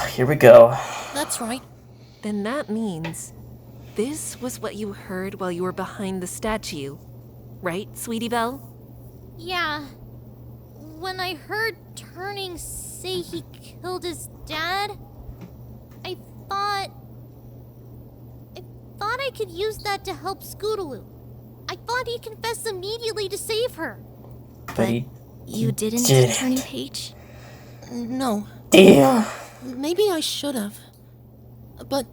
Here we go. That's right. Then that means this was what you heard while you were behind the statue. Right, Sweetie Belle? Yeah. When I heard Turning say he killed his dad, I thought I could use that to help Scootaloo. I thought he'd confess immediately to save her. But he You didn't, didn't. Turning Page? No. Damn. Maybe I should have. But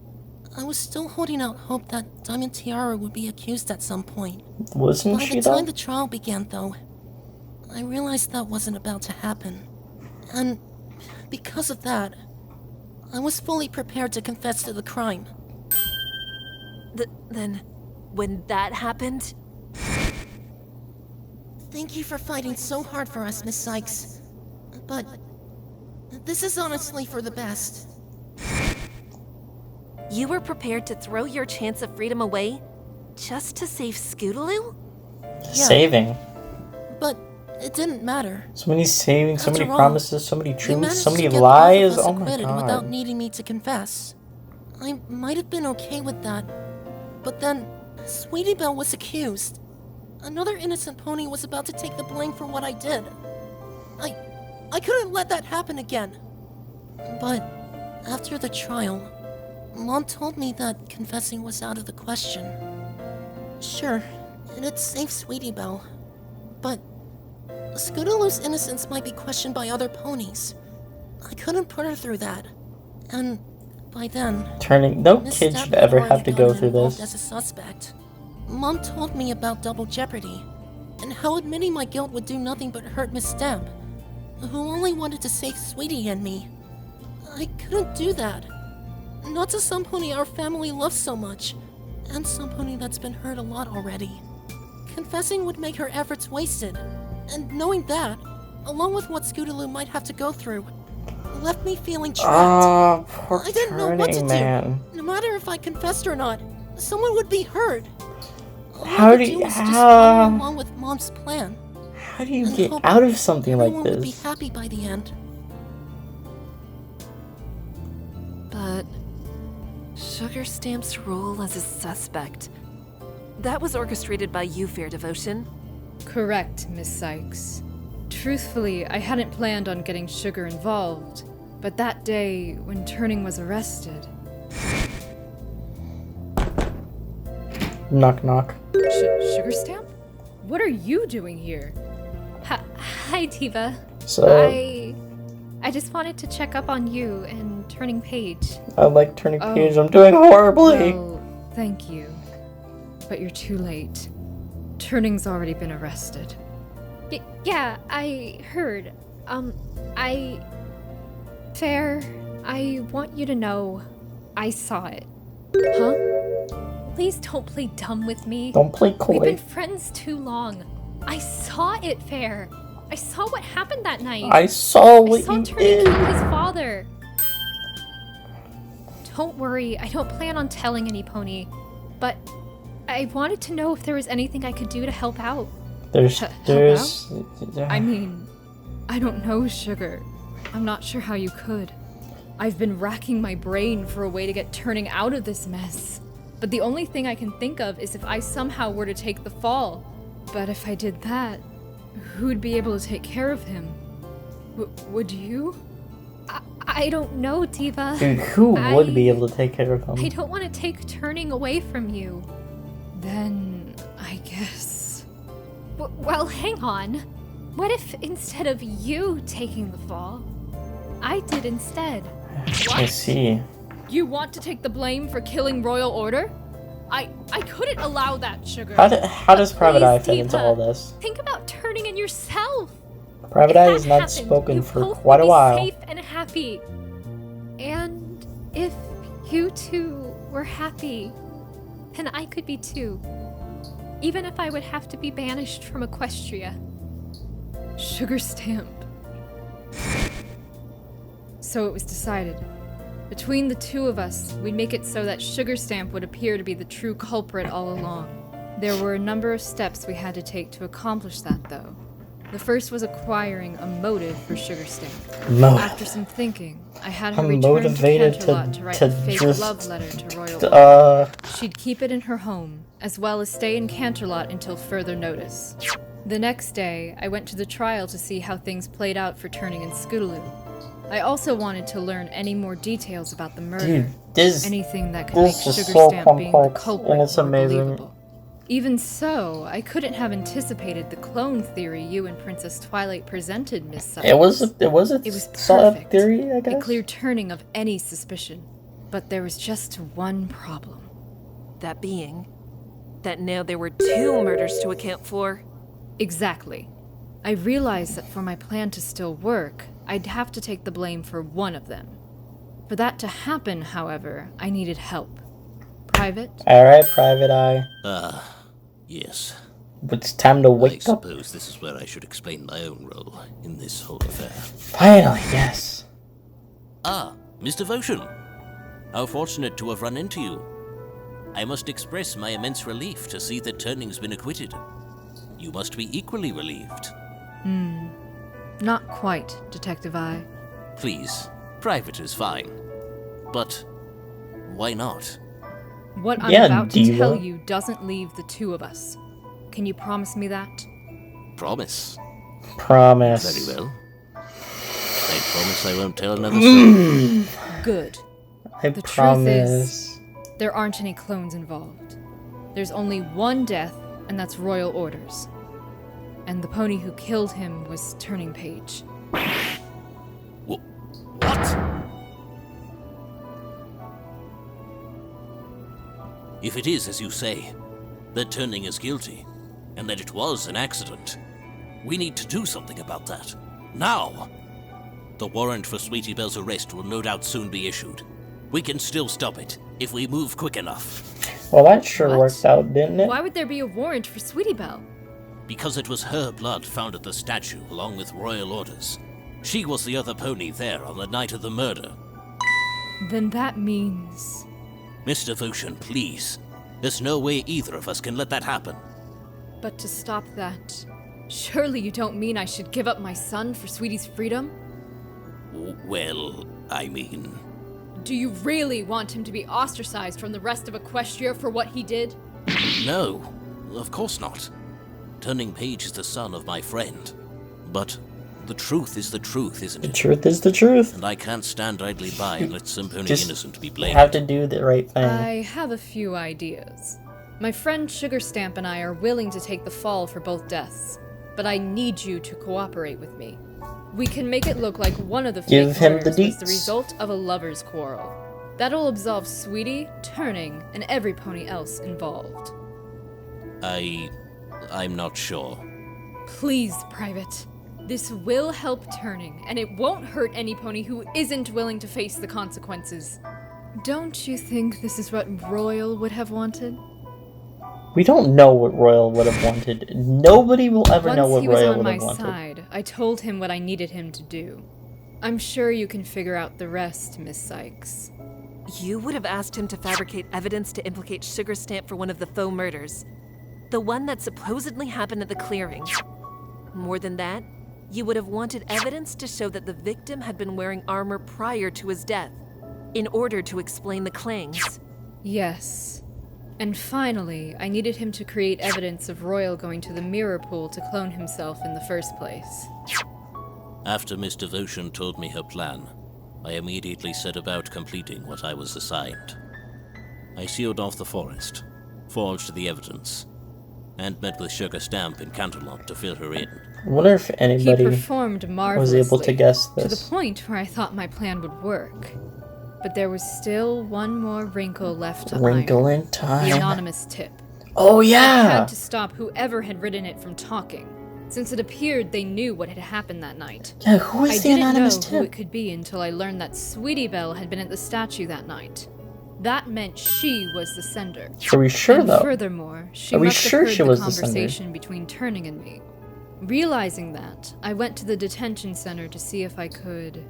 I was still holding out hope that Diamond Tiara would be accused at some point. Wasn't By she the though? time the trial began, though, I realized that wasn't about to happen. And because of that, I was fully prepared to confess to the crime. Then, when that happened, Thank you for fighting so hard for us, Miss Sykes. But this is honestly for the best. you were prepared to throw your chance of freedom away just to save Scootaloo? Saving. But it didn't matter. So many savings, so many After all, promises, so many You truths, managed so to many get lies. both of us Oh my acquitted without god. needing me to confess. I might have been okay with that, but then Sweetie Belle was accused. Another innocent pony was about to take the blame for what I did. I couldn't let that happen again. But after the trial, Mom told me that confessing was out of the question. Sure, it'd save Sweetie Belle, but Scootaloo's innocence might be questioned by other ponies. I couldn't put her through that. And by then, No Miss kid Stapp should had ever already have to gotten go through involved this. as a suspect. Mom told me about double jeopardy, and how admitting my guilt would do nothing but hurt Miss Stapp, who only wanted to save Sweetie and me. I couldn't do that. Not to some pony our family loves so much, and some pony that's been hurt a lot already. Confessing would make her efforts wasted, and knowing that, along with what Scootaloo might have to go through, left me feeling trapped. Ah, poor I didn't know what to Turning do. Man. No matter if I confessed or not, someone would be hurt. All How I do could you- do was just how- follow along with Mom's plan, How do you and get hope out of something like everyone would be this? happy by the end. But Sugar Stamp's role as a suspect, that was orchestrated by you, Fair Devotion. Correct, Miss Sykes. Truthfully, I hadn't planned on getting Sugar involved, but that day, when Turning was arrested... Knock knock. Sugar Stamp? What are you doing here? Hi, Diva. So I just wanted to check up on you and Turning Page. I like Turning Oh. Page. I'm doing horribly. Well, thank you. But you're too late. Turning's already been arrested. Yeah, I heard. Fair, I want you to know I saw it. Huh? Please don't play dumb with me. Don't play We've been coy. friends too long. I saw it, Fair. I saw what happened that night. I saw I what saw you Turning did. kill his father. Don't worry, I don't plan on telling any pony, but I wanted to know if there was anything I could do to help out. There's. I mean, I don't know, Sugar. I'm not sure how you could. I've been racking my brain for a way to get Turning out of this mess. But the only thing I can think of is if I somehow were to take the fall. But if I did that, who'd be able to take care of him? Would you? I don't know, Diva. Dude, who would be able to take care of I him? don't want to take Turning away from you. Then, I guess... Well, hang on. What if instead of you taking the fall, I did instead? I see. You want to take the blame for killing Royal Order? I couldn't allow that, Sugar. How does Private Eye Please, fit into Diva. all this? Think about Turning in yourself. Private If Eye that has not happened, spoken you for both quite a would be while. Safe and happy. And if you two were happy, then I could be too. Even if I would have to be banished from Equestria. Sugar Stamp. So it was decided. Between the two of us, we'd make it so that Sugar Stamp would appear to be the true culprit all along. There were a number of steps we had to take to accomplish that, though. The first was acquiring a motive for Sugarstamp. Motive. After some thinking, I had her I'm return to motivated Canterlot to write to a fake just, love letter to Royal. She'd keep it in her home, as well as stay in Canterlot until further notice. The next day, I went to the trial to see how things played out for Turning and Scootaloo. I also wanted to learn any more details about the murder. Dude, this Anything that could make is so Sugarstamp being the complex, culprit and it's more amazing. believable. Even so, I couldn't have anticipated the clone theory you and Princess Twilight presented, Miss Sykes. It was It was solid perfect. theory, I A guess. clear turning of any suspicion. But there was just one problem. That being, that now there were 2 murders to account for. Exactly. I realized that for my plan to still work, I'd have to take the blame for one of them. For that to happen, however, I needed help. Private? Alright, Private Eye. Yes. It's time to I wake up. suppose this is where I should explain my own role in this whole affair. Finally, yes. Ah, Mr. Votion. How fortunate to have run into you. I must express my immense relief to see that Turning's been acquitted. You must be equally relieved. Not quite, Detective Eye. Please, private is fine. But why not? What I'm Yeah, about to diva. tell you doesn't leave the two of us. Can you promise me that? Promise. Promise. Very well. I promise I won't tell another soul. Good. I The truth promise. There aren't any clones involved. There's only one death, and that's Royal Orders. And the pony who killed him was Turning Page. What? If it is as you say, that Turning is guilty, and that it was an accident, we need to do something about that. Now! The warrant for Sweetie Belle's arrest will no doubt soon be issued. We can still stop it, if we move quick enough. Well, that sure What? worked out, didn't it? Why would there be a warrant for Sweetie Belle? Because it was her blood found at the statue along with Royal Orders. She was the other pony there on the night of the murder. Then that means... Mr. Votion, please. There's no way either of us can let that happen. But to stop that, surely you don't mean I should give up my son for Sweetie's freedom? Well, I mean... Do you really want him to be ostracized from the rest of Equestria for what he did? No, of course not. Turning Page is the son of my friend. But the truth is the truth, isn't The it? truth is the truth. And I can't stand idly by and let some pony Just innocent be You blamed. have to do the right thing. I have a few ideas. My friend Sugarstamp and I are willing to take the fall for both deaths, but I need you to cooperate with me. We can make it look like one of the Give fake him the murders was the deets. result of a lover's quarrel. That'll absolve Sweetie, Turning, and every pony else involved. I'm not sure. Please, Private. This will help Turning, and it won't hurt any pony who isn't willing to face the consequences. Don't you think this is what Royal would have wanted? We don't know what Royal would have wanted. Nobody will ever know Once what he was Royal on would my have wanted. side, I told him what I needed him to do. I'm sure you can figure out the rest, Miss Sykes. You would have asked him to fabricate evidence to implicate Sugarstamp for one of the faux murders. The one that supposedly happened at the clearing. More than that, you would have wanted evidence to show that the victim had been wearing armor prior to his death, in order to explain the clangs. Yes. And finally, I needed him to create evidence of Royal going to the mirror pool to clone himself in the first place. After Miss Devotion told me her plan, I immediately set about completing what I was assigned. I sealed off the forest, forged the evidence, and met with Sugarstamp in Canterlot to fill her in. I wonder if He anybody performed marvelously, was able to guess to the this. point where I thought my plan would work. But there was still one more wrinkle left to Wrinkle iron. in time. The anonymous tip. Oh I yeah! had to stop whoever had written it from talking, since it appeared they knew what had happened that night. Yeah, who I is the didn't anonymous know who it tip? could be until I learned that Sweetie Belle had been at the statue that night. That meant she was the sender. Are we sure And though? furthermore, she Are we must sure have heard she the was the sender? conversation between Turning and me. Realizing that, I went to the detention center to see if I could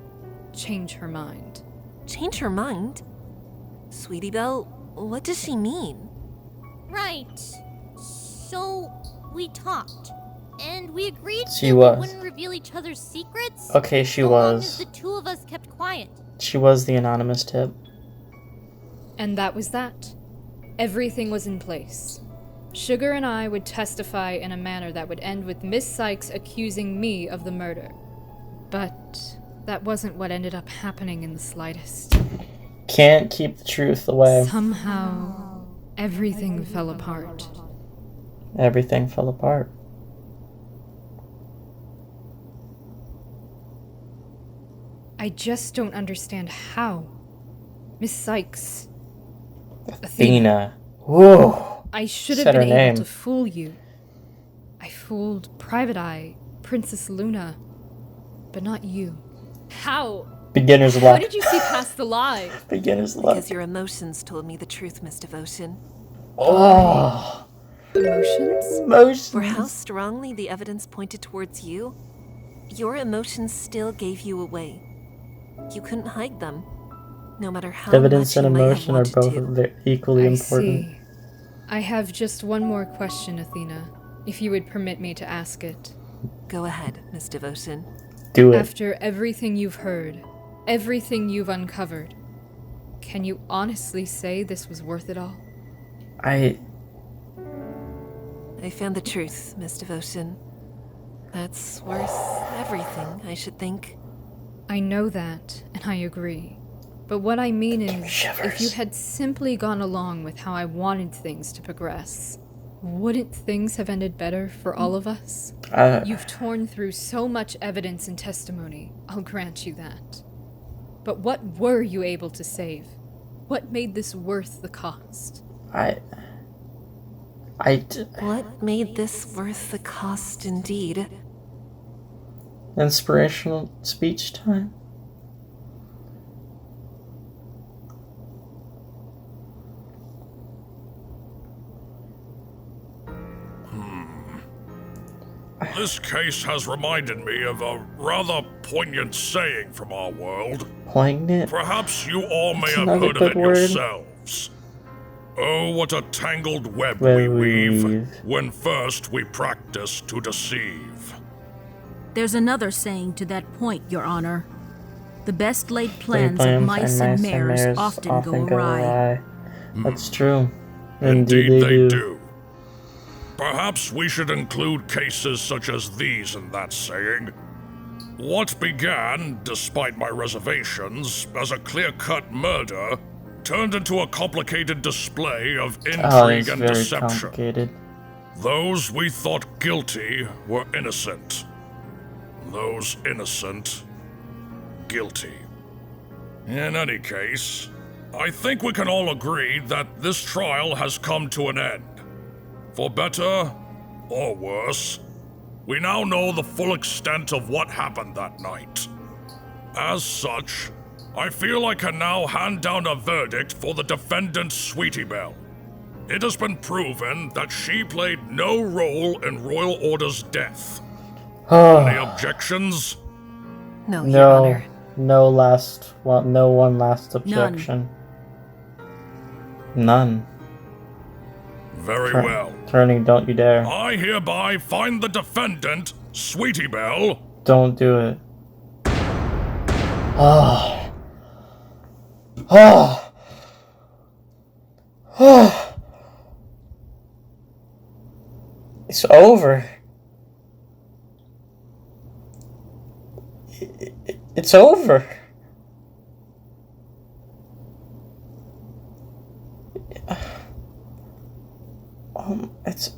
change her mind. Change her mind? Sweetie Belle, what does she mean? Right. So, we talked. And we agreed She that was. we wouldn't reveal each other's secrets? Okay, she so long as was. the two of us kept quiet. She was the anonymous tip. And that was that. Everything was in place. Sugar and I would testify in a manner that would end with Miss Sykes accusing me of the murder. But that wasn't what ended up happening in the slightest. Can't keep the truth away. Somehow, everything fell apart. Everything fell apart. I just don't understand how. Miss Sykes. Athena. Whoa. I should Said have been her name. able to fool you. I fooled Private Eye, Princess Luna, but not you. How? Beginner's How luck. did you see past the lie? Beginner's luck. Because your emotions told me the truth, Miss Devotion. Oh. Emotions? Emotions. For how strongly the evidence pointed towards you, your emotions still gave you away. You couldn't hide them, no matter how Evidence much and you might have emotion are wanted both to. equally I important. see. I have just one more question, Athena, if you would permit me to ask it. Go ahead, Miss Devotion. Do it. After everything you've heard, everything you've uncovered, can you honestly say this was worth it all? I found the truth, Miss Devotion. That's worth everything, I should think. I know that, and I agree. But what I mean is, if you had simply gone along with how I wanted things to progress, wouldn't things have ended better for all of us? You've torn through so much evidence and testimony, I'll grant you that. But what were you able to save? What made this worth the cost? What made this worth the cost, indeed? Inspirational speech time. This case has reminded me of a rather poignant saying from our world. Poignant? Perhaps you all may That's have another heard of good it word. yourselves. Oh, what a tangled web Web we we weave weave. when first we practice to deceive. There's another saying to that point, Your Honor. The best laid plans Plans of mice and mares often go awry. That's true. Indeed Indeed they do. Perhaps we should include cases such as these in that saying. What began, despite my reservations, as a clear-cut murder, turned into a complicated display of Oh, intrigue it's and very deception. complicated. Those we thought guilty were innocent. Those innocent, guilty. In any case, I think we can all agree that this trial has come to an end. For better or worse, we now know the full extent of what happened that night. As such, I feel I can now hand down a verdict for the defendant, Sweetie Belle. It has been proven that she played no role in Royal Order's death. Any objections? No, Your No, Honor. no one last objection. None. Very Turn- well. Turning, don't you dare. I hereby find the defendant, Sweetie Belle, Don't do it. Ah. Ah. Ah. It's over. It's over. It's...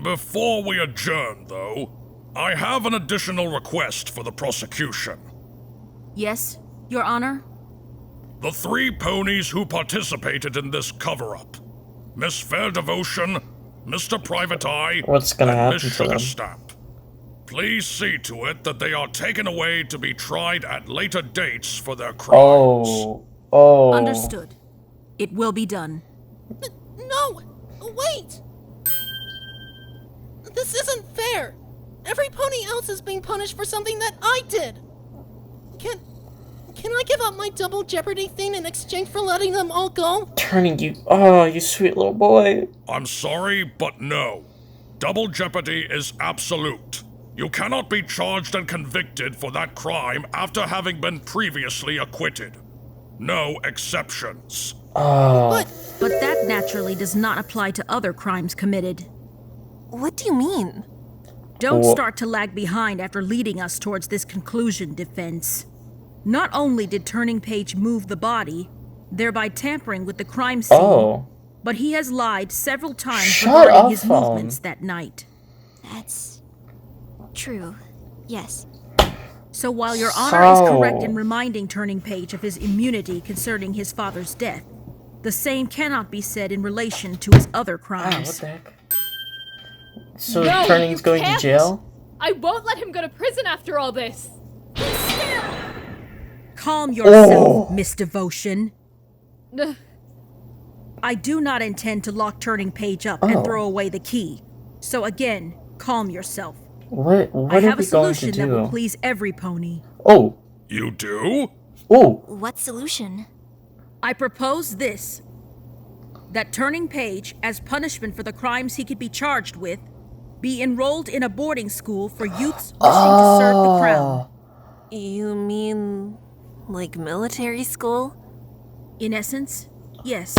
Before we adjourn, though, I have an additional request for the prosecution. Yes, Your Honor? The 3 ponies who participated in this cover-up. Miss Fair Devotion, Mr. Private Eye, What's gonna and happen Miss to them? Sugar Stamp. Please see to it that they are taken away to be tried at later dates for their crimes. Oh. Understood. It will be done. No! Wait! This isn't fair! Every pony else is being punished for something that I did! Can I give up my double jeopardy thing in exchange for letting them all go? Turning, you... Oh, you sweet little boy. I'm sorry, but no. Double jeopardy is absolute. You cannot be charged and convicted for that crime after having been previously acquitted. No exceptions. But that naturally does not apply to other crimes committed. What do you mean? Don't start to lag behind after leading us towards this conclusion, defense. Not only did Turning Page move the body, thereby tampering with the crime scene, but he has lied several times regarding his movements that night. That's true. Yes. So while Your Honor is correct in reminding Turning Page of his immunity concerning his father's death, the same cannot be said in relation to his other crimes. What the heck? So No, Turning's you going can't. to jail? I won't let him go to prison after all this. Calm yourself, Miss Devotion. Ugh. I do not intend to lock Turning Page up and throw away the key. So again, calm yourself. What I are have we a going to solution that will do? please every pony. Oh, You do? oh, What solution? I propose this. That Turning Page, as punishment for the crimes he could be charged with, be enrolled in a boarding school for youths wishing to serve the crown. You mean like military school? In essence, yes.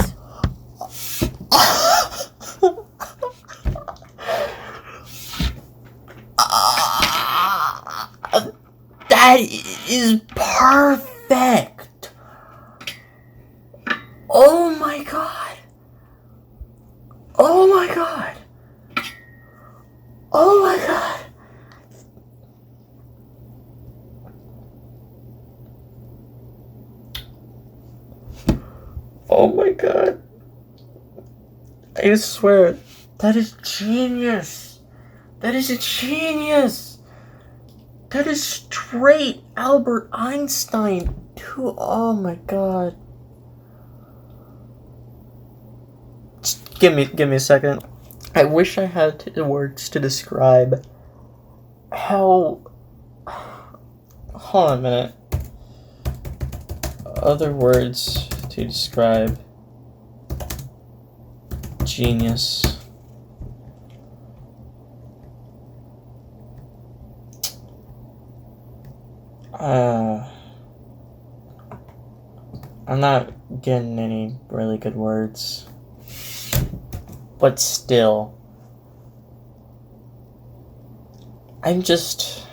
that is perfect. Oh my god. Oh my god. Oh my god. Oh my god. I swear, that is genius. That is a genius. That is straight Albert Einstein. Oh my god. Just give me a second. I wish I had the words to describe how. Hold on a minute. Other words to describe genius. I'm not getting any really good words. But still, I'm just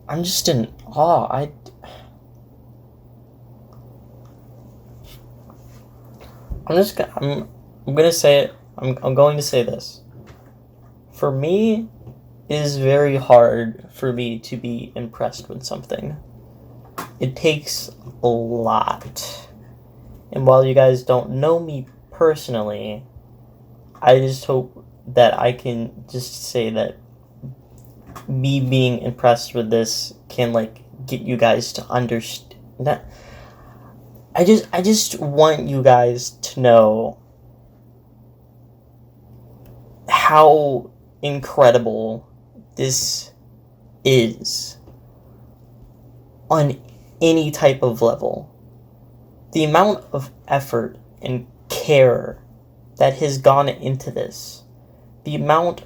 in awe. I'm gonna say it. I'm going to say this. For me, it is very hard for me to be impressed with something. It takes a lot. And while you guys don't know me personally, I just hope that I can just say that me being impressed with this can get you guys to understand that. I just want you guys to know how incredible this is on any type of level. The amount of effort and care that has gone into this, the amount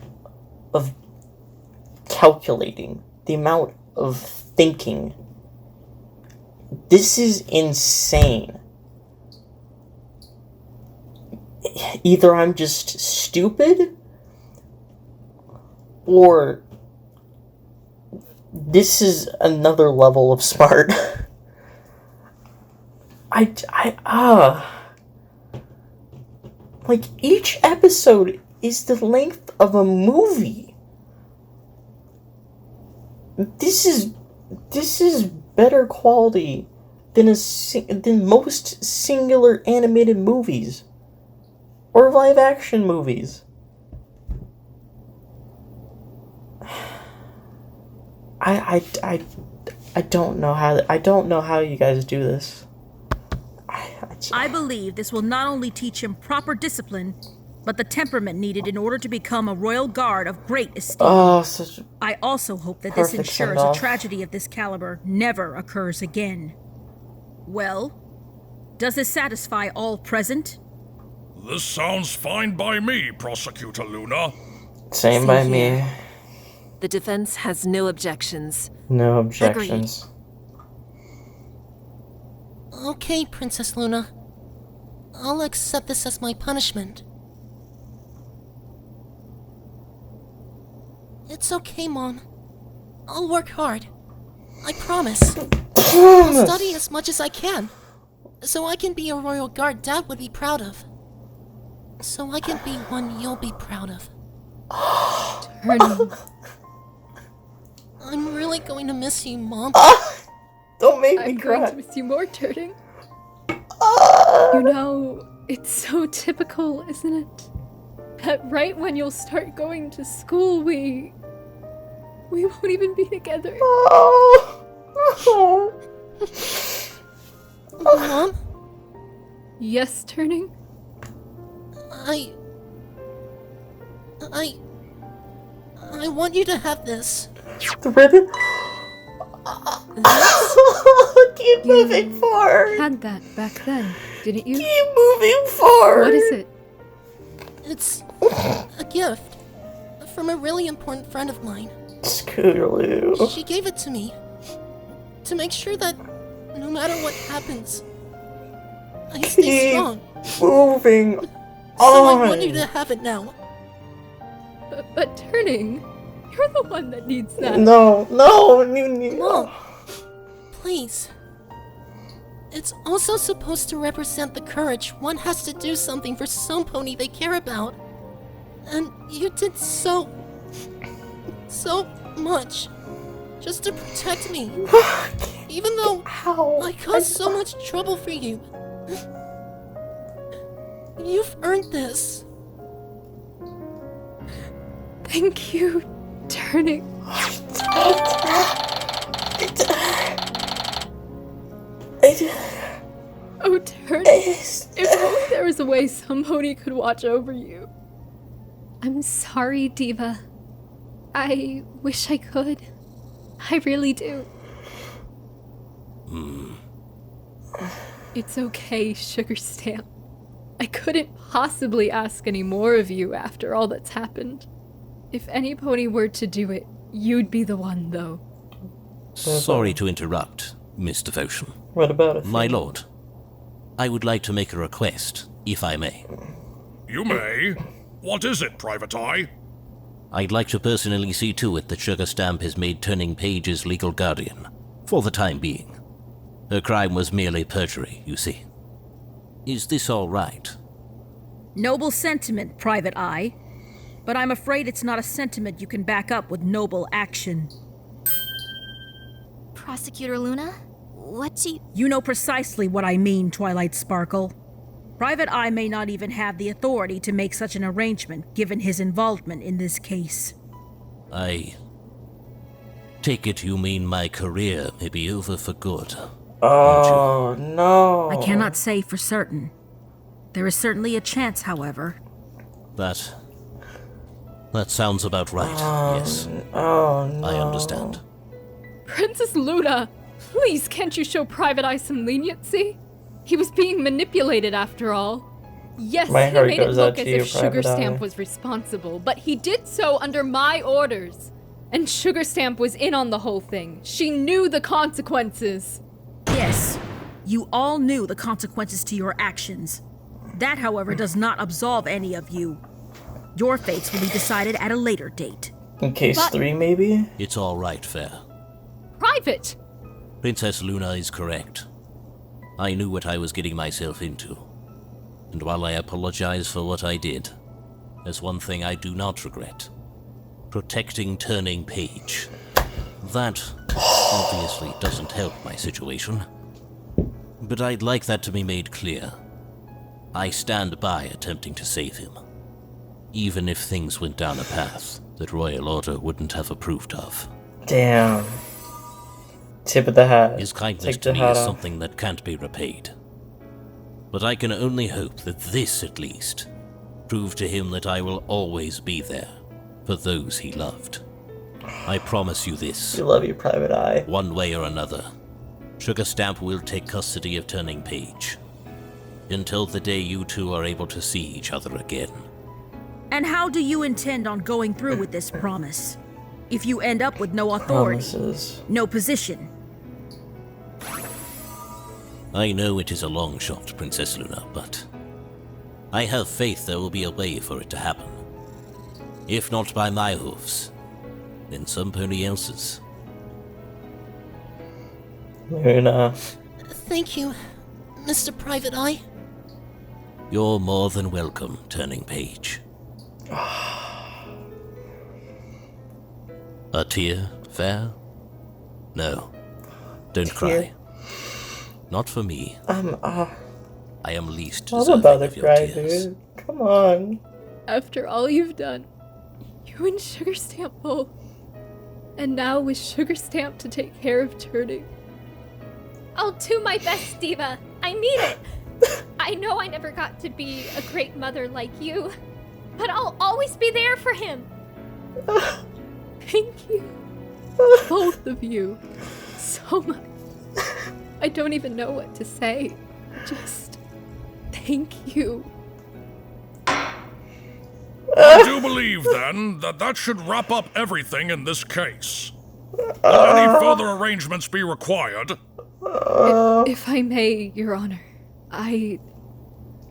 of calculating, the amount of thinking, this is insane. Either I'm just stupid, or this is another level of smart. Each episode is the length of a movie. This is better quality than most singular animated movies or live action movies. I don't know how you guys do this. I believe this will not only teach him proper discipline, but the temperament needed in order to become a royal guard of great esteem. I also hope that this ensures a tragedy of this caliber never occurs again. Well, does this satisfy all present? This sounds fine by me, Prosecutor Luna. Same by me. The defense has no objections. No objections. Okay, Princess Luna. I'll accept this as my punishment. It's okay, Mom. I'll work hard. I promise. I'll study as much as I can, so I can be a royal guard Dad would be proud of. So I can be one you'll be proud of. Turning. I'm really going to miss you, Mom. Don't make me I'm cry. going to miss you more, Turning. You know, it's so typical, isn't it? That right when you'll start going to school, we won't even be together. Mom? Yes, Turning? I want you to have this. The ribbon? Keep moving forward. Had that back then, didn't you? Keep moving forward. What is it? It's a gift from a really important friend of mine. Scootaloo. She gave it to me to make sure that no matter what happens, I stay Keep strong. moving So on. I want you to have it now. But Turning, you're the one that needs that. No, you need. Mom, please. It's also supposed to represent the courage one has to do something for some pony they care about. And you did so much just to protect me. Even though I caused so much trouble for you. You've earned this. Thank you, Turning. Oh, Turning. If only there was a way somebody could watch over you. I'm sorry, Diva. I wish I could. I really do. It's okay, Sugar Stamp. I couldn't possibly ask any more of you after all that's happened. If any pony were to do it, you'd be the one, though. Sorry to interrupt, Miss Devotion. What about it? My lord, I would like to make a request, if I may. You may. What is it, Private Eye? I'd like to personally see to it that Sugar Stamp is made Turning Page's legal guardian, for the time being. Her crime was merely perjury, you see. Is this all right? Noble sentiment, Private Eye. But I'm afraid it's not a sentiment you can back up with noble action. Prosecutor Luna? What do you... You know precisely what I mean, Twilight Sparkle. Private Eye may not even have the authority to make such an arrangement, given his involvement in this case. I take it you mean my career may be over for good. Oh, no. I cannot say for certain. There is certainly a chance, however. That sounds about right, yes. Oh, no. I understand. Princess Luna, please can't you show Private Eye some leniency? He was being manipulated after all. Yes, My he heart made it goes look out as to you, if Sugar Private Eye. Stamp was responsible, but he did so under my orders. And Sugar Stamp was in on the whole thing. She knew the consequences. Yes, you all knew the consequences to your actions. That, however, does not absolve any of you. Your fates will be decided at a later date. In case 3, maybe? It's all right, Fair. Private! Princess Luna is correct. I knew what I was getting myself into. And while I apologize for what I did, there's one thing I do not regret. Protecting Turning Page. That obviously doesn't help my situation. But I'd like that to be made clear. I stand by attempting to save him. Even if things went down a path that Royal Order wouldn't have approved of. Damn. Tip of the hat. His kindness Take to the me hat is off. something that can't be repaid. But I can only hope that this, at least, prove to him that I will always be there for those he loved. I promise you this. We love you, Private Eye. One way or another, Sugar Stamp will take custody of Turning Page. Until the day you two are able to see each other again. And how do you intend on going through with this promise? If you end up with no authority, no position. I know it is a long shot, Princess Luna, but I have faith there will be a way for it to happen. If not by my hooves, then somebody else's. Luna. Thank you, Mr. Private Eye. You're more than welcome, Turning Page. A tear fair? No. Don't cry. Not for me. I am least deserving of your tears. Dude. Come on. After all you've done, you and Sugar Stamp both. And now with Sugar Stamp to take care of Turning. I'll do my best, Diva. I mean it. I know I never got to be a great mother like you, but I'll always be there for him. Thank you. Both of you. So much. I don't even know what to say. Just thank you. I do believe, then, that should wrap up everything in this case. Will any further arrangements be required? If I may, Your Honor, I'd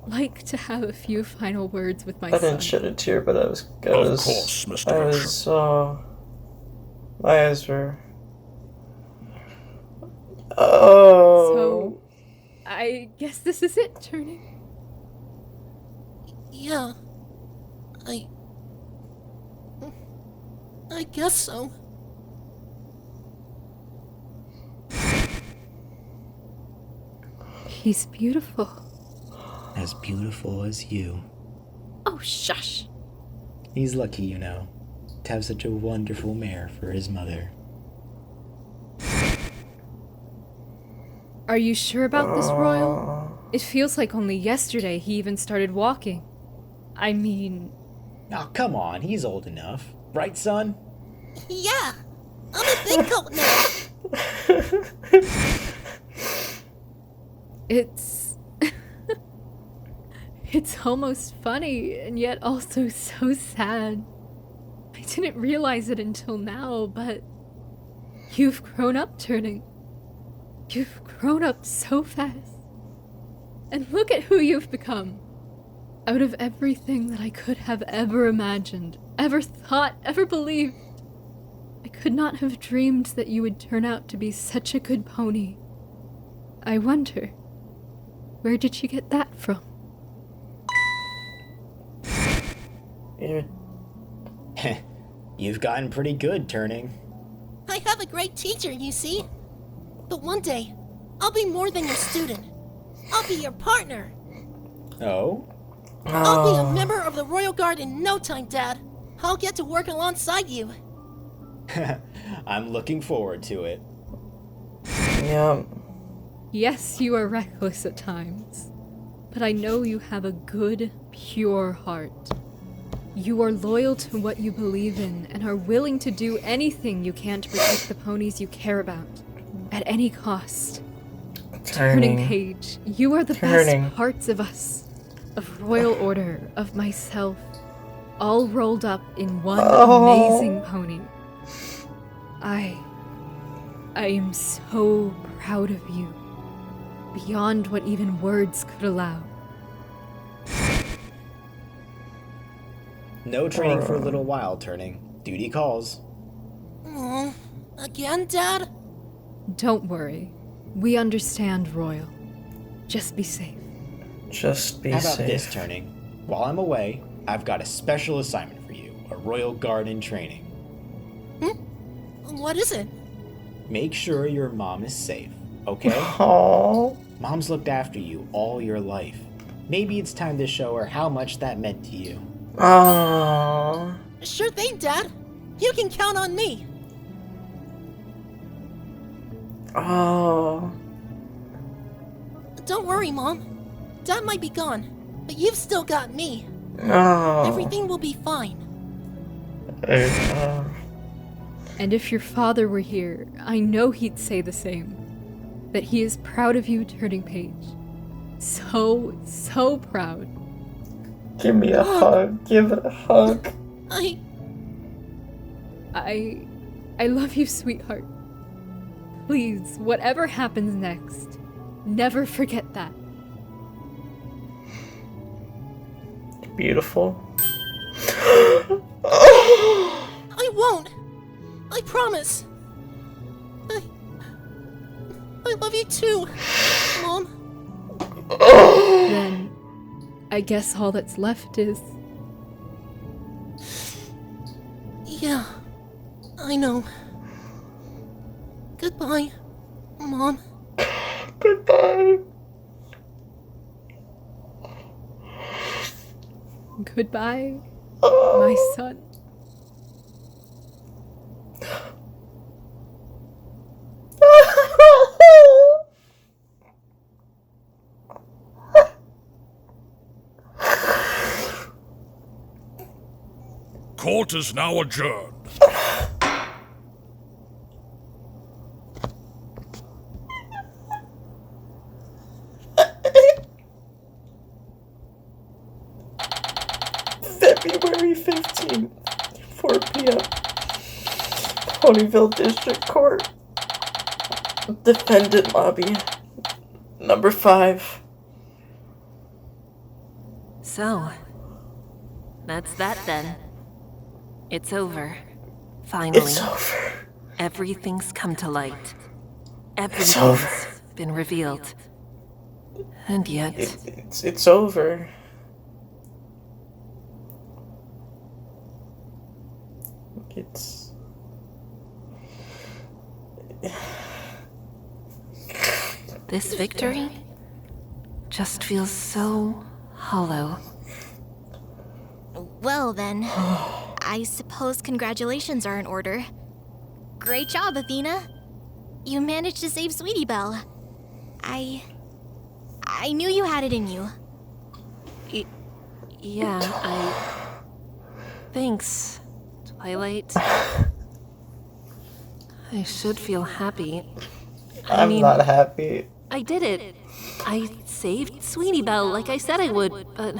like to have a few final words with my son. I didn't shed a tear, but Of course, Mr. My eyes were... Oh. So, I guess this is it, Turning. Yeah. I guess so. He's beautiful. As beautiful as you. Oh, shush. He's lucky, you know, to have such a wonderful mare for his mother. Are you sure about this, Royal? It feels like only yesterday he even started walking. I mean... Oh, come on, he's old enough. Right, son? Yeah, I'm a big goat now. It's... It's almost funny, and yet also so sad. I didn't realize it until now, but... You've grown up, Turning. You've grown up so fast. And look at who you've become. Out of everything that I could have ever imagined, ever thought, ever believed, I could not have dreamed that you would turn out to be such a good pony. I wonder, where did you get that from? You've gotten pretty good, Turning. I have a great teacher, you see. But one day, I'll be more than your student. I'll be your partner. Oh? I'll be a member of the Royal Guard in no time, Dad. I'll get to work alongside you. I'm looking forward to it. Yeah. Yes, you are reckless at times, but I know you have a good, pure heart. You are loyal to what you believe in and are willing to do anything you can to protect the ponies you care about, at any cost. Turning Page, you are the best parts of us, of Royal Order, of myself, all rolled up in one amazing pony. I am so proud of you, beyond what even words could allow. No training for a little while, Turning. Duty calls. Again, Dad? Don't worry. We understand, Royal. Just be safe. Just be safe. How about safe. this, Turning? While I'm away, I've got a special assignment for you. A Royal Guard in training. What is it? Make sure your mom is safe, okay? Aww. Mom's looked after you all your life. Maybe it's time to show her how much that meant to you. Aww. Sure thing, Dad. You can count on me. Oh. Don't worry, Mom. Dad might be gone, but you've still got me. Oh. Everything will be fine. And if your father were here, I know he'd say the same. That he is proud of you, Turning Page. So proud. Give me a hug. Give it a hug. I love you, sweetheart. Please, whatever happens next, never forget that. Beautiful. I won't. I promise. I love you too, Mom. Then, I guess all that's left is... Yeah, I know. Goodbye, Mom. Goodbye. Goodbye, my son. Court is now adjourned. February 15th, 4 p.m. Ponyville District Court. Defendant lobby. Number 5. So, that's that then. It's over. Finally. It's over. Everything's come to light. Everything's been revealed. And yet... It's over. It's... This victory just feels so hollow. Well then, I suppose congratulations are in order. Great job, Athena. You managed to save Sweetie Belle. I knew you had it in you. Thanks, Twilight. I should feel happy. I'm not happy. I did it. I saved Sweetie Belle like I said I would, but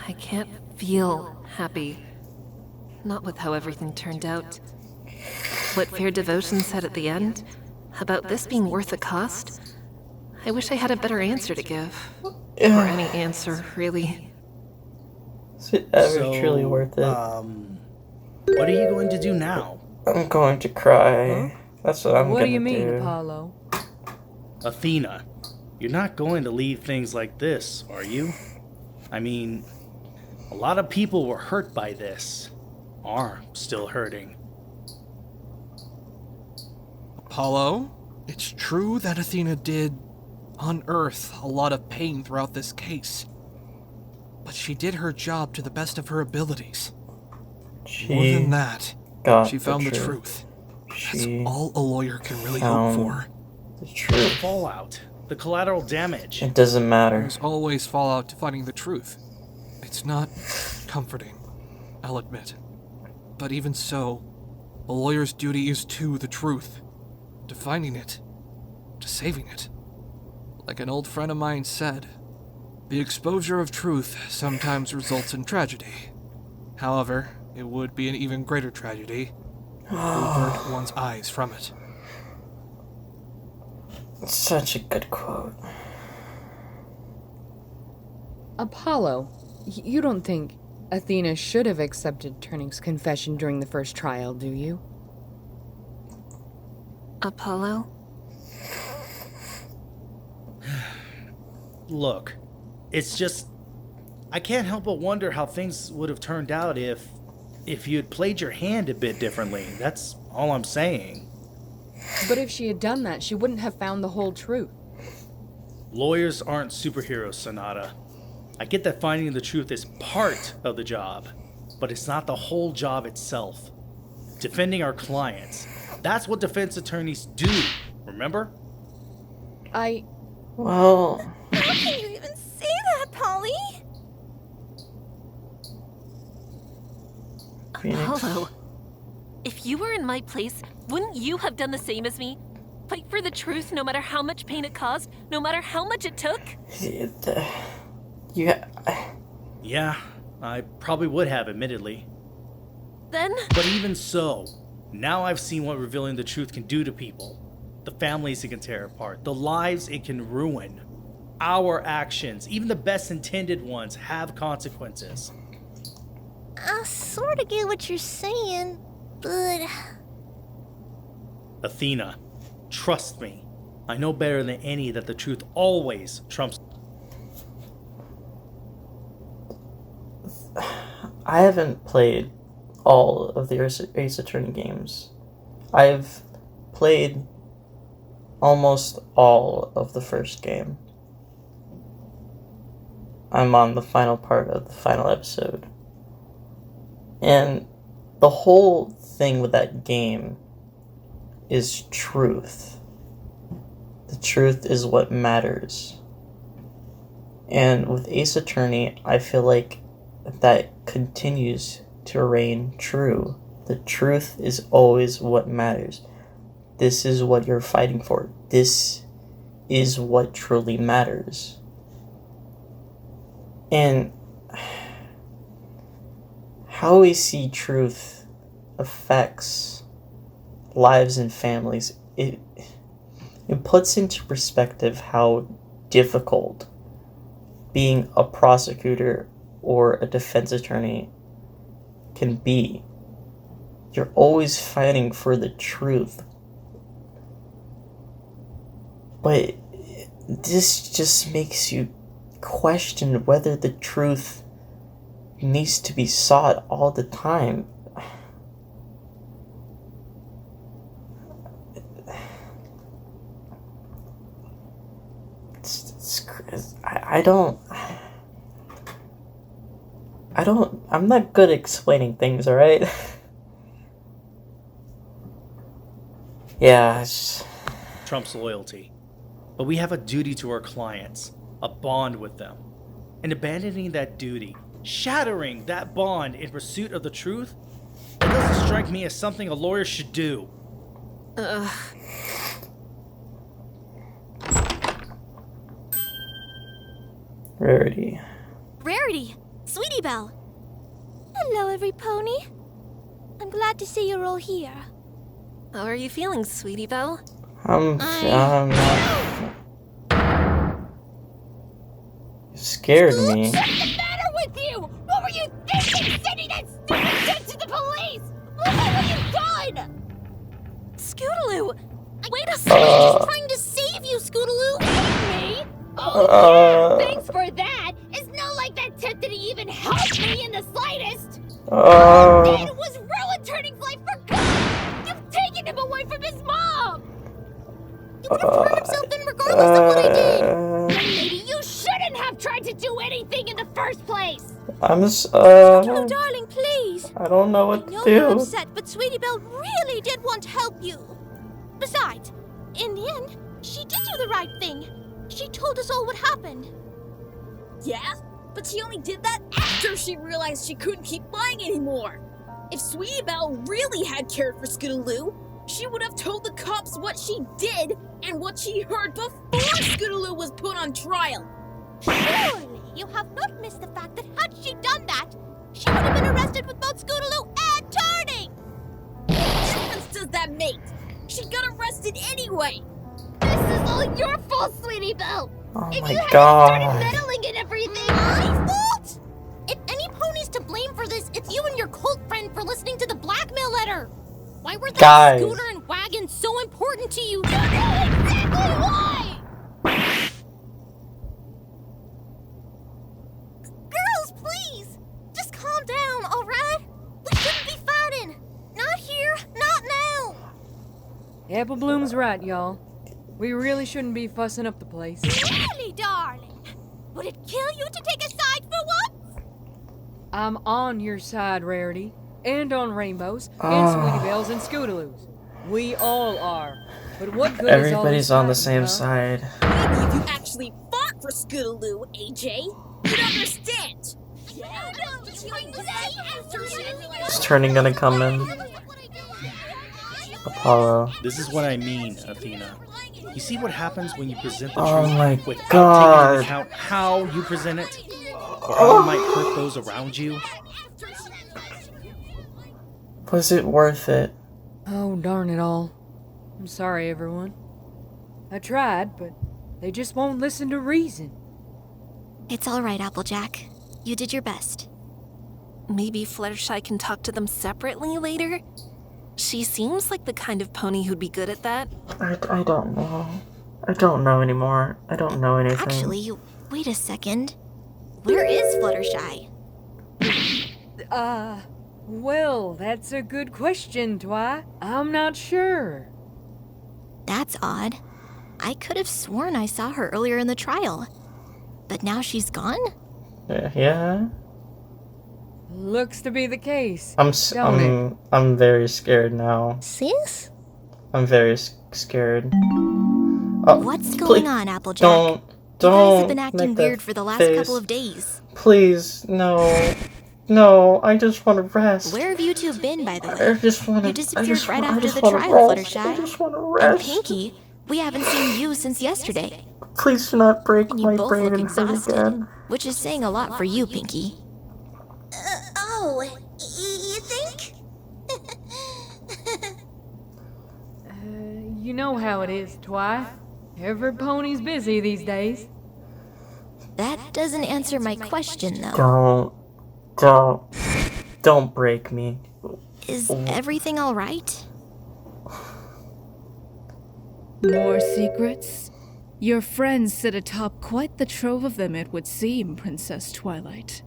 I can't feel happy. Not with how everything turned out. What Fair Devotion said at the end, about this being worth the cost, I wish I had a better answer to give. Or any answer, really. Is it ever truly worth it? What are you going to do now? I'm going to cry. Huh? That's what I'm going to do. What do you mean, Apollo? Athena, you're not going to leave things like this, are you? I mean, a lot of people were hurt by this. Are still hurting. Apollo, it's true that Athena did unearth a lot of pain throughout this case. But she did her job to the best of her abilities. More than that, she found the truth. That's all a lawyer can really hope for. The truth. The fallout, the collateral damage. It doesn't matter. There's always fallout to finding the truth. It's not comforting, I'll admit. But even so, a lawyer's duty is to the truth. To finding it. To saving it. Like an old friend of mine said, the exposure of truth sometimes results in tragedy. However, it would be an even greater tragedy to avert one's eyes from it. Such a good quote. Apollo, you don't think Athena should have accepted Turning's confession during the first trial, do you? Apollo? Look, it's just... I can't help but wonder how things would have turned out if you had played your hand a bit differently. That's all I'm saying. But if she had done that, she wouldn't have found the whole truth. Lawyers aren't superheroes, Sonata. I get that finding the truth is part of the job, but it's not the whole job itself. Defending our clients. That's what defense attorneys do, remember? Well... How can you even say that, Polly? Apollo, if you were in my place, wouldn't you have done the same as me? Fight for the truth no matter how much pain it caused, no matter how much it took? Yeah, I probably would have, admittedly. Then? But even so, now I've seen what revealing the truth can do to people. The families it can tear apart, the lives it can ruin. Our actions, even the best intended ones, have consequences. I sorta get what you're saying, but... Athena, trust me. I know better than any that the truth always trumps. I haven't played all of the Ace Attorney games. I've played almost all of the first game. I'm on the final part of the final episode. And the whole thing with that game is truth. The truth is what matters. And with Ace Attorney, I feel like that continues to reign true. The truth is always what matters. This is what you're fighting for. This is what truly matters. And how we see truth affects lives and families. It puts into perspective how difficult being a prosecutor or a defense attorney can be. You're always fighting for the truth. But this just makes you question whether the truth needs to be sought all the time. I'm not good at explaining things, alright? Yeah, Trump's loyalty. But we have a duty to our clients, a bond with them. And abandoning that duty, shattering that bond in pursuit of the truth, it doesn't strike me as something a lawyer should do. Rarity. Rarity! Sweetie Belle! Hello, every pony. I'm glad to see you're all here. How are you feeling, Sweetie Belle? You scared me. What's the matter with you? What were you thinking, sending that stupid shit to the police? Look at what you've done! Scootaloo! Wait a second! I was just trying to save you, Scootaloo! Me? Oh, yeah, thanks for that! It's not like that tip didn't even help me in the slightest! All you did was ruin Turning's life for good! You've taken him away from his mom! He would have turned himself in regardless of what I did! Young lady, you shouldn't have tried to do anything in the first place! Oh, darling, please! I don't know what I know to you're do. upset, but Sweetie Belle really did want to help you. Besides, in the end, she did do the right thing. She told us all what happened. Yeah? But she only did that after she realized she couldn't keep lying anymore. If Sweetie Belle really had cared for Scootaloo, she would have told the cops what she did and what she heard before Scootaloo was put on trial. Surely you have not missed the fact that had she done that, she would have been arrested with both Scootaloo and Turning! What difference does that make? She got arrested anyway! This is all your fault, Sweetie Belle! Oh if my you hadn't God. started meddling in everything... My fault? If any pony's to blame for this, it's you and your cult friend for listening to the blackmail letter! Why were that Guys. scooter and wagon so important to you? You know exactly why! Girls, please! Just calm down, alright? We shouldn't be fighting! Not here, not now! Apple Bloom's right, y'all. We really shouldn't be fussing up the place. Really, darling? Would it kill you to take a side for once? I'm on your side, Rarity. And on Rainbows, and Sweetie Belle's and Scootaloos. We all are. But what good is all Everybody's this on the fighting, same huh? side. Maybe if you actually fought for Scootaloo, AJ, you'd understand. Is Turning gonna come in? Apollo. This is what I mean, Athena. You see what happens when you present the Oh truth my without God. taking into account how you present it? or how it might hurt those around you? Was it worth it? Oh, darn it all. I'm sorry, everyone. I tried, but they just won't listen to reason. It's alright, Applejack. You did your best. Maybe Fluttershy can talk to them separately later? She seems like the kind of pony who'd be good at that. I don't know. I don't know anymore. I don't know anything. Actually, wait a second. Where is Fluttershy? Well, that's a good question, Twi. I'm not sure. That's odd. I could have sworn I saw her earlier in the trial. But now she's gone? Yeah. Looks to be the case. I'm very scared now. Sis? I'm very scared. What's going on, Applejack? Don't. You guys have been acting weird for the last couple of days. Please, no. No, I just want to rest. Where have you two been, by the way? I just want to. You disappeared right after the trial, Fluttershy. I just want to And rest. Pinky, we haven't seen you since yesterday. Please do not break And you my both brain look and hurt exhausted, again. which is saying a lot for you, Pinky. You think? You know how it is, Twi. Every pony's busy these days. That doesn't answer my question, though. Don't break me. Is everything alright? More secrets? Your friends sit atop quite the trove of them, it would seem, Princess Twilight.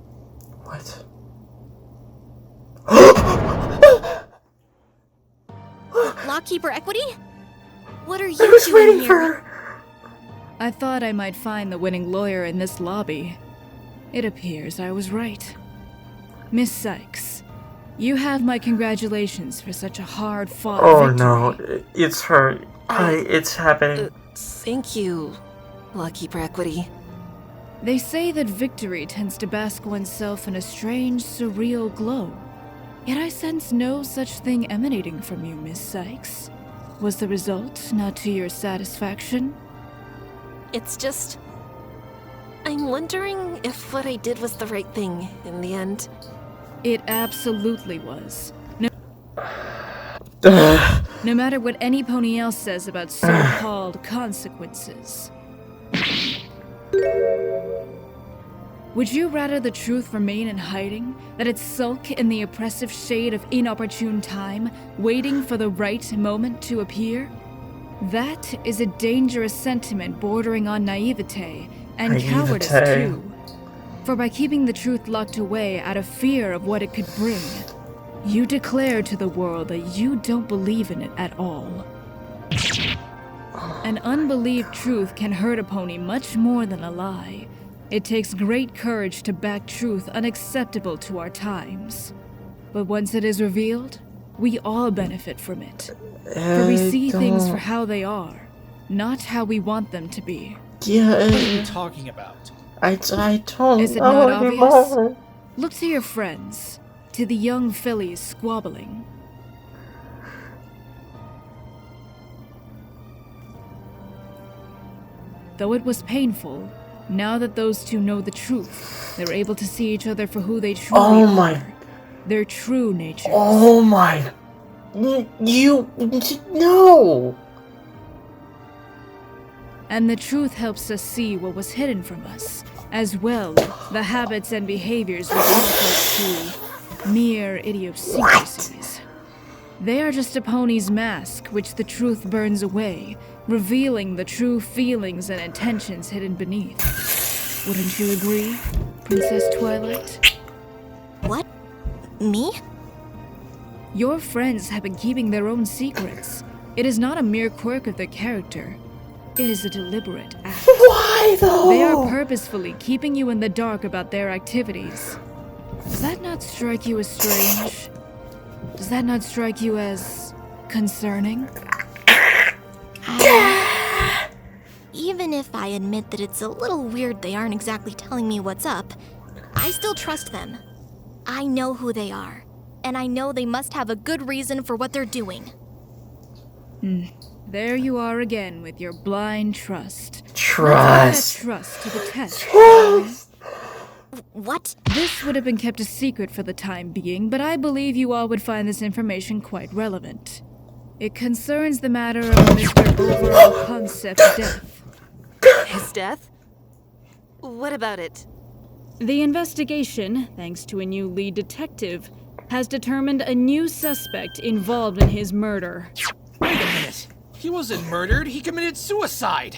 What? Lockkeeper Equity? What are I you was doing waiting here? for her. I thought I might find the winning lawyer in this lobby. It appears I was right. Miss Sykes, you have my congratulations for such a hard-fought victory. No, it's her. It's happening. Thank you, Lockkeeper Equity. They say that victory tends to bask oneself in a strange, surreal glow. Yet I sense no such thing emanating from you, Miss Sykes. Was the result not to your satisfaction? It's just... I'm wondering if what I did was the right thing in the end. It absolutely was. No matter what any pony else says about so-called consequences. Would you rather the truth remain in hiding, that it sulk in the oppressive shade of inopportune time, waiting for the right moment to appear? That is a dangerous sentiment bordering on naivete and cowardice too. For by keeping the truth locked away out of fear of what it could bring, you declare to the world that you don't believe in it at all. An unbelieved truth can hurt a pony much more than a lie. It takes great courage to back truth unacceptable to our times. But once it is revealed, we all benefit from it. For we see things for how they are, not how we want them to be. Yeah. What are you talking about? I don't Is it know not anymore. obvious? Look to your friends, to the young fillies squabbling. Though it was painful, now that those two know the truth, they're able to see each other for who they truly are. Their true nature. Oh my. No! And the truth helps us see what was hidden from us, as well the habits and behaviors we default to mere idiosyncrasies. They are just a pony's mask, which the truth burns away, revealing the true feelings and intentions hidden beneath. Wouldn't you agree, Princess Twilight? What? Me? Your friends have been keeping their own secrets. It is not a mere quirk of their character. It is a deliberate act. Why, though? They are purposefully keeping you in the dark about their activities. Does that not strike you as strange? Does that not strike you as concerning? Even if I admit that it's a little weird they aren't exactly telling me what's up, I still trust them. I know who they are, and I know they must have a good reason for what they're doing. There you are again with your blind trust. Trust. Let's put that trust to the test. Trust. What? This would have been kept a secret for the time being, but I believe you all would find this information quite relevant. It concerns the matter of Mr. Overall Concept's death. His death? What about it? The investigation, thanks to a new lead detective, has determined a new suspect involved in his murder. Wait a minute. He wasn't murdered. He committed suicide.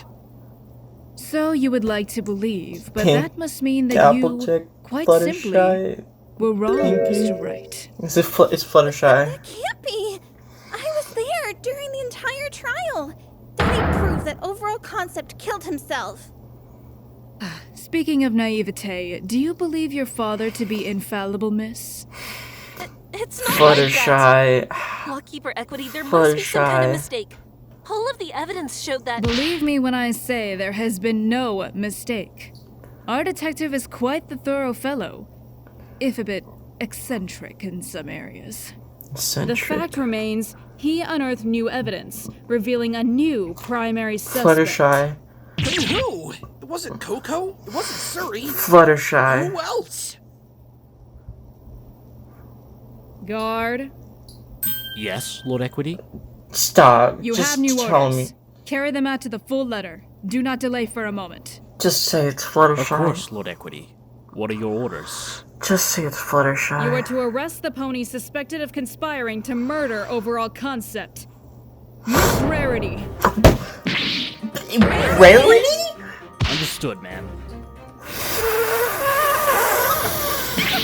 So you would like to believe, but Pink, that must mean that you, Applejack, quite Fluttershy, simply, were wrong, Pinky. Mr. Wright. It's Fluttershy. Can't be. I was there during the entire trial. Daddy proved that Overall Concept killed himself. Speaking of naivete, do you believe your father to be infallible, miss? It's not Fluttershy. like that. Lawkeeper Equity, there must be some kind of Fluttershy. mistake. All of the evidence showed that. Believe me when I say there has been no mistake. Our detective is quite the thorough fellow, if a bit eccentric in some areas. The fact remains, he unearthed new evidence, revealing a new primary suspect. Fluttershy. Who? It wasn't Coco. It wasn't Surrey. Fluttershy. Who else? Guard, Yes, Lord Equity? Stop. you Just have new tell orders. me. Carry them out to the full letter. Do not delay for a moment. Just say it's Of Fluttershy. course, Lord Equity. What are your orders? Just say it's Fluttershy. You are to arrest the pony suspected of conspiring to murder Overall Concept. Miss Rarity. Rarity? Understood, ma'am.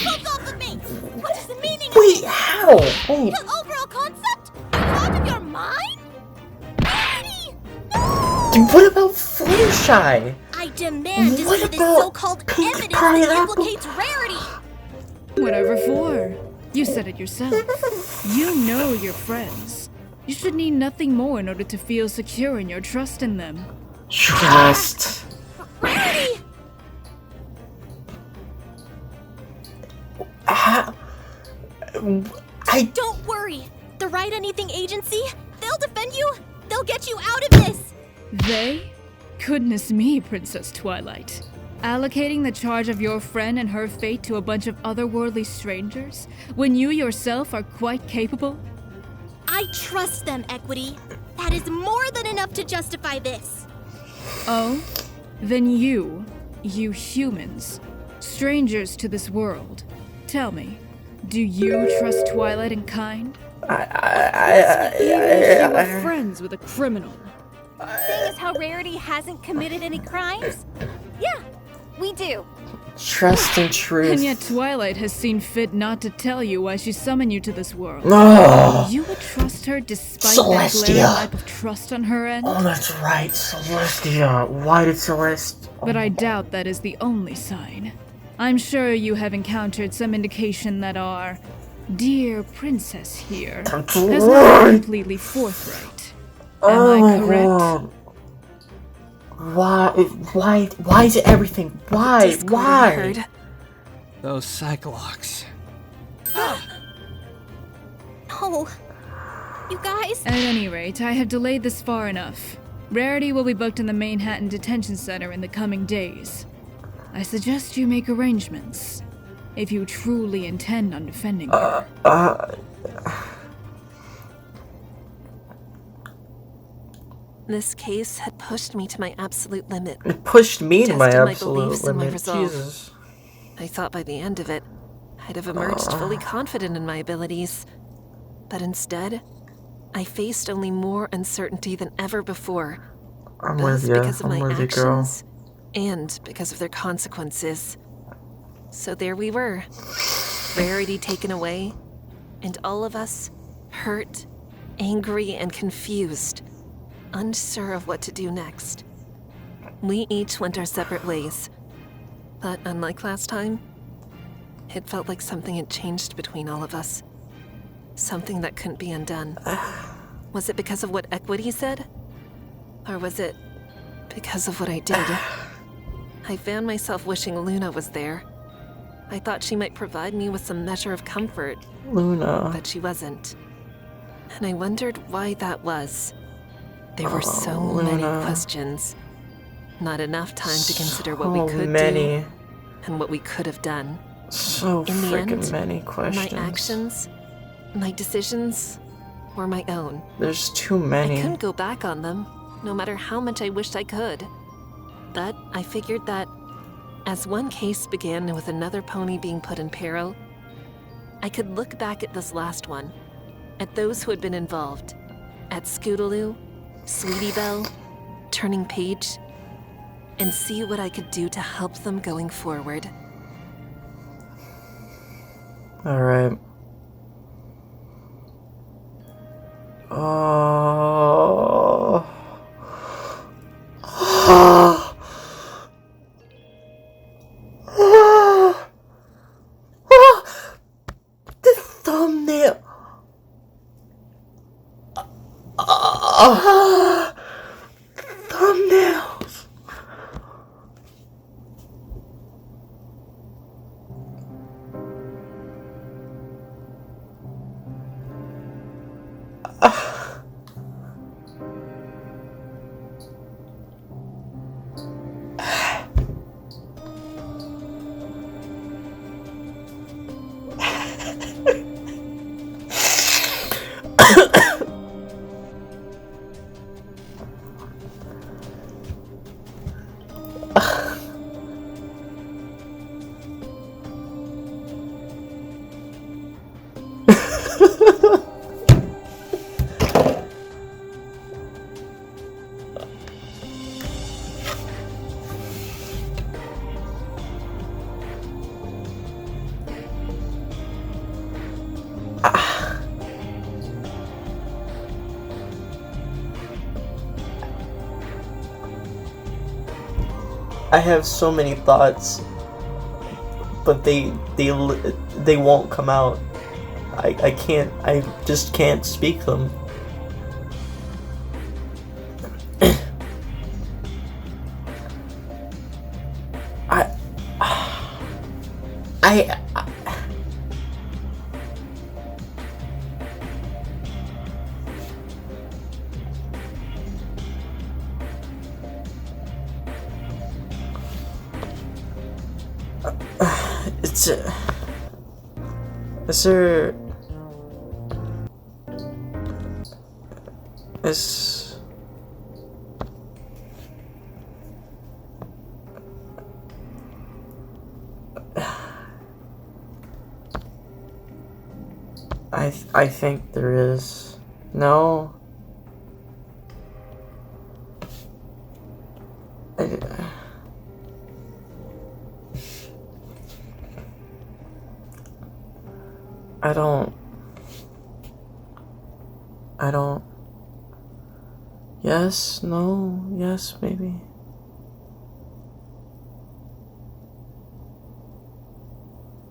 What is the meaning of Wait, it? how? Wait. The Overall Concept? Are you out of your mind? Rarity! What about Fluttershy? I demand to What see this about so-called Pink evidence that Pineapple? implicates Rarity. Whatever for. You said it yourself. You know your friends. You should need nothing more in order to feel secure in your trust in them. Trust. Rarity! Don't worry. The Write Anything Agency, they'll defend you. They'll get you out of this. They? Goodness me, Princess Twilight. Allocating the charge of your friend and her fate to a bunch of otherworldly strangers, when you yourself are quite capable? I trust them, Equity. That is more than enough to justify this. Oh? Then you humans, strangers to this world, tell me, do you trust Twilight and kind? Even if you are friends with a criminal. Seeing as how Rarity hasn't committed any crimes? Yeah, we do. Trust and truth. And yet Twilight has seen fit not to tell you why she summoned you to this world. No. You would trust her despite Celestia. that glaring lack of trust on her end? Oh, that's right, Celestia. Why did Celestia? But I doubt that is the only sign. I'm sure you have encountered some indication that our dear princess here That's has right. not been completely forthright. Am I correct? God. Why is it everything? Why? Those Cyclops. No. You guys? At any rate, I have delayed this far enough. Rarity will be booked in the Manhattan Detention Center in the coming days. I suggest you make arrangements, if you truly intend on defending her. This case had pushed me to my absolute limit. It pushed me to my Tested absolute beliefs and my limit. resolve. Jesus. I thought by the end of it, I'd have emerged fully confident in my abilities. But instead, I faced only more uncertainty than ever before. I'm both with you. because of I'm my with you, girl. actions and because of their consequences. So there we were, Rarity taken away, and all of us hurt, angry, and confused, unsure of what to do next. We each went our separate ways, but unlike last time, it felt like something had changed between all of us. Something that couldn't be undone. Was it because of what Equity said? Or was it because of what I did? I found myself wishing Luna was there. I thought she might provide me with some measure of comfort. Luna. But she wasn't. And I wondered why that was. There were so many Luna. questions. Not enough time to consider what we So could many. do. and what we could have done. So In the freaking end, many questions. My actions, my decisions, were my own. There's too many. I couldn't go back on them, no matter how much I wished I could. But I figured that, as one case began with another pony being put in peril, I could look back at this last one, at those who had been involved, at Scootaloo, Sweetie Belle, Turning Page, and see what I could do to help them going forward. Alright. Oh. The thumbnail. Thumbnails. I have so many thoughts, but they won't come out. I just can't speak them. I think there is. No. I don't. Yes, no, yes, maybe.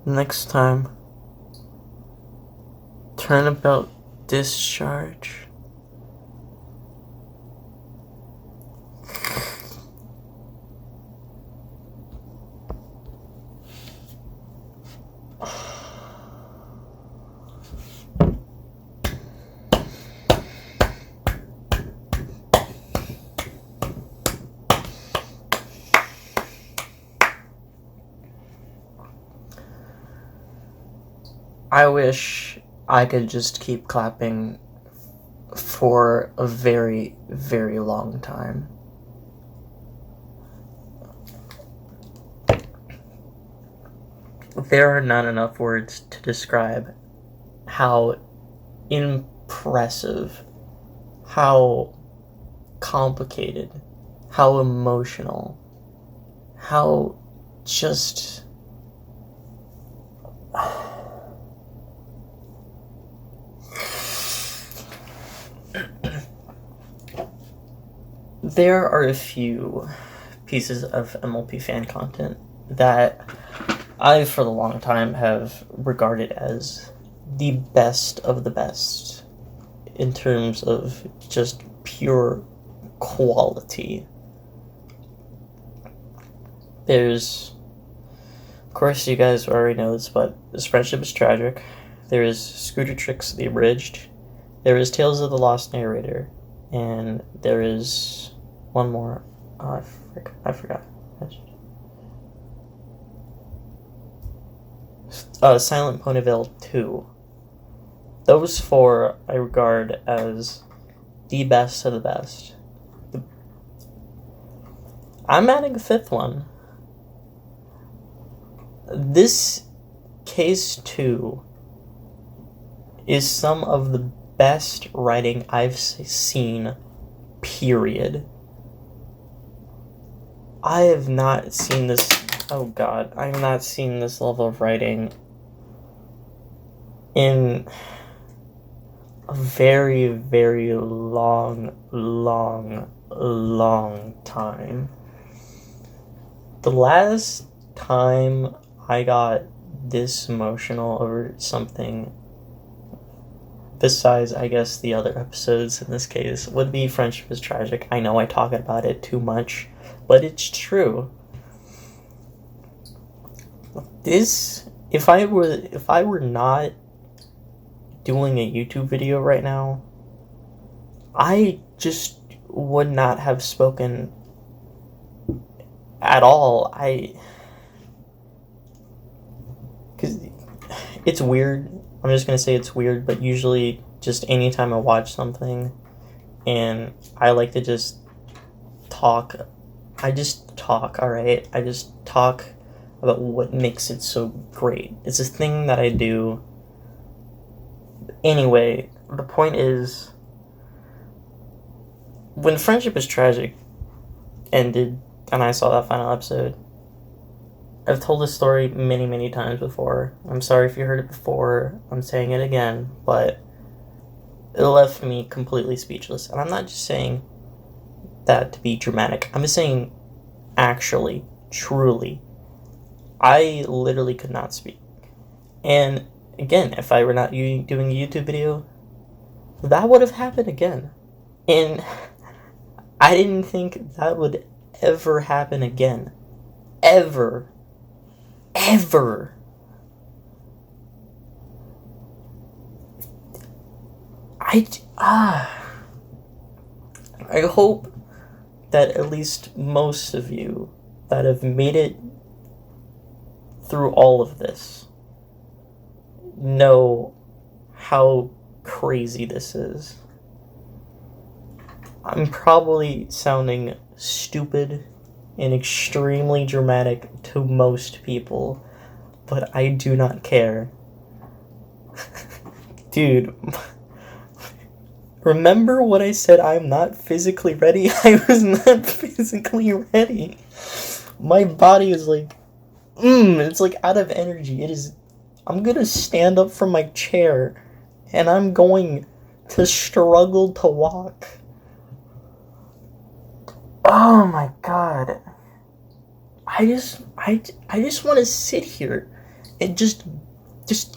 Next time, turnabout discharge. I wish I could just keep clapping for a very, very long time. There are not enough words to describe how impressive, how complicated, how emotional, how just... There are a few pieces of MLP fan content that I, for the long time, have regarded as the best of the best in terms of just pure quality. There's, of course, you guys already know this, but This Friendship is Tragic. There is Scooter Tricks The Abridged. There is Tales of the Lost Narrator. And there is one more. I forgot. Silent Ponyville 2. Those 4 I regard as the best of the best. I'm adding a 5th one. This Case 2 is some of the best writing I've seen, period. I have not seen this... Oh god, I have not seen this level of writing in a very, very long time. The last time I got this emotional over something, besides, I guess, the other episodes in this case, would be Friendship is Tragic. I know I talk about it too much, but it's true. This, if I were not doing a YouTube video right now, I just would not have spoken at all. Because it's weird. I'm just gonna say it's weird, but usually just anytime I watch something and I like to just talk, I just talk, alright? I just talk about what makes it so great. It's a thing that I do. Anyway, the point is, when Friendship is Tragic ended and I saw that final episode, I've told this story many, many times before. I'm sorry if you heard it before. I'm saying it again, but it left me completely speechless. And I'm not just saying that to be dramatic. I'm just saying actually, truly, I literally could not speak. And again, if I were not doing a YouTube video, that would have happened again. And I didn't think that would ever happen again. Ever. Ever. I hope that at least most of you that have made it through all of this know how crazy this is. I'm probably sounding stupid and extremely dramatic to most people, but I do not care. Dude, remember what I said? I'm not physically ready? I was not physically ready. My body is like, it's like out of energy. It is, I'm gonna stand up from my chair and I'm going to struggle to walk. Oh my god. I just want to sit here and just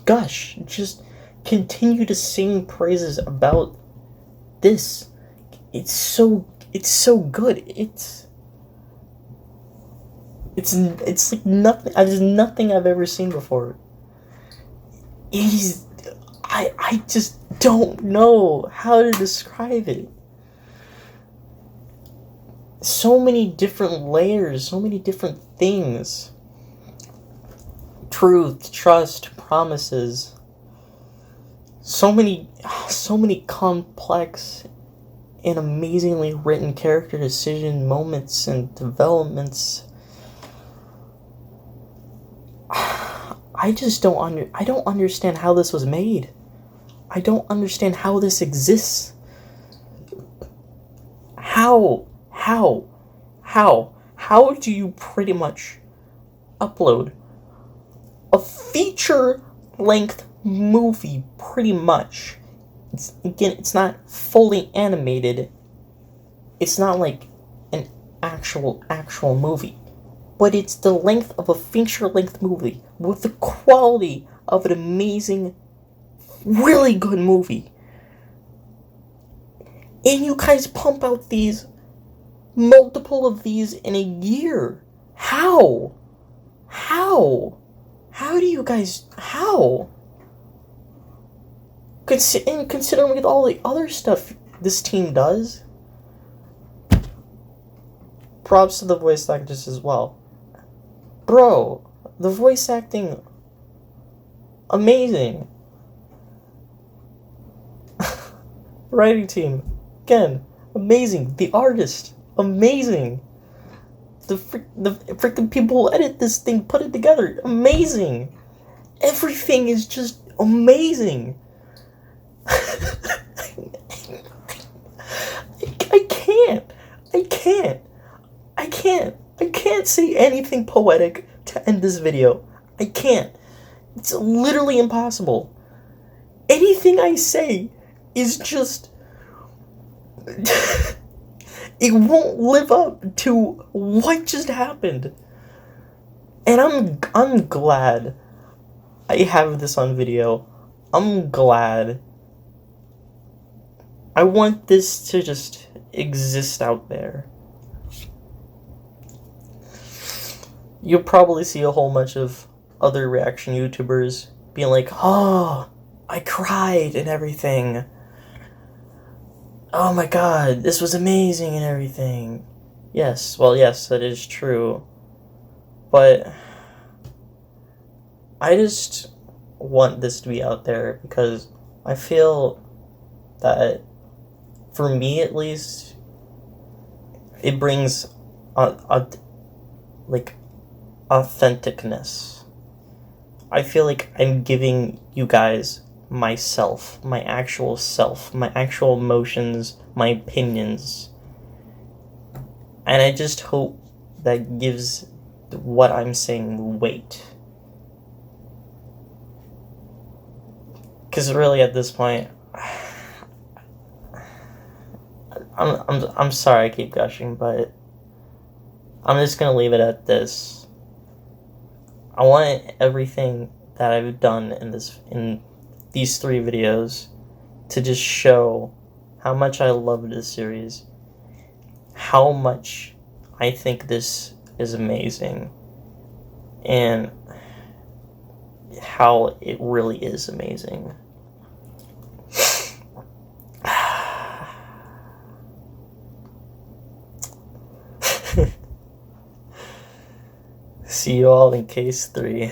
gush, just continue to sing praises about this. It's so good. It's like nothing. There's nothing I've ever seen before. I just don't know how to describe it. So many different layers, so many different things. Truth, trust, promises. So many complex and amazingly written character decision moments and developments. I don't understand how this was made. I don't understand how this exists. How do you pretty much upload a feature-length movie, pretty much? It's not fully animated. It's not like an actual movie. But it's the length of a feature-length movie with the quality of an amazing, really good movie. And you guys pump out multiple of these in a year. How? How do you guys... How? Considering with all the other stuff this team does. Props to the voice actors as well. Bro, the voice acting amazing. Writing team, again, amazing. The artist, amazing. The freaking people who edit this thing, put it together, amazing. Everything is just amazing. I can't say anything poetic to end this video. I can't. It's literally impossible. Anything I say is just... it won't live up to what just happened. And I'm glad I have this on video. I'm glad. I want this to just exist out there. You'll probably see a whole bunch of other reaction YouTubers being like, oh, I cried and everything. Oh my god, this was amazing and everything. Yes, well, yes, that is true. But I just want this to be out there because I feel that, for me at least, it brings authenticness. I feel like I'm giving you guys myself, my actual self, my actual emotions, my opinions. And I just hope that gives what I'm saying weight. Because really at this point, I'm sorry I keep gushing, but I'm just gonna leave it at this. I want everything that I've done in these 3 videos to just show how much I love this series, how much I think this is amazing, and how it really is amazing. See you all in case 3.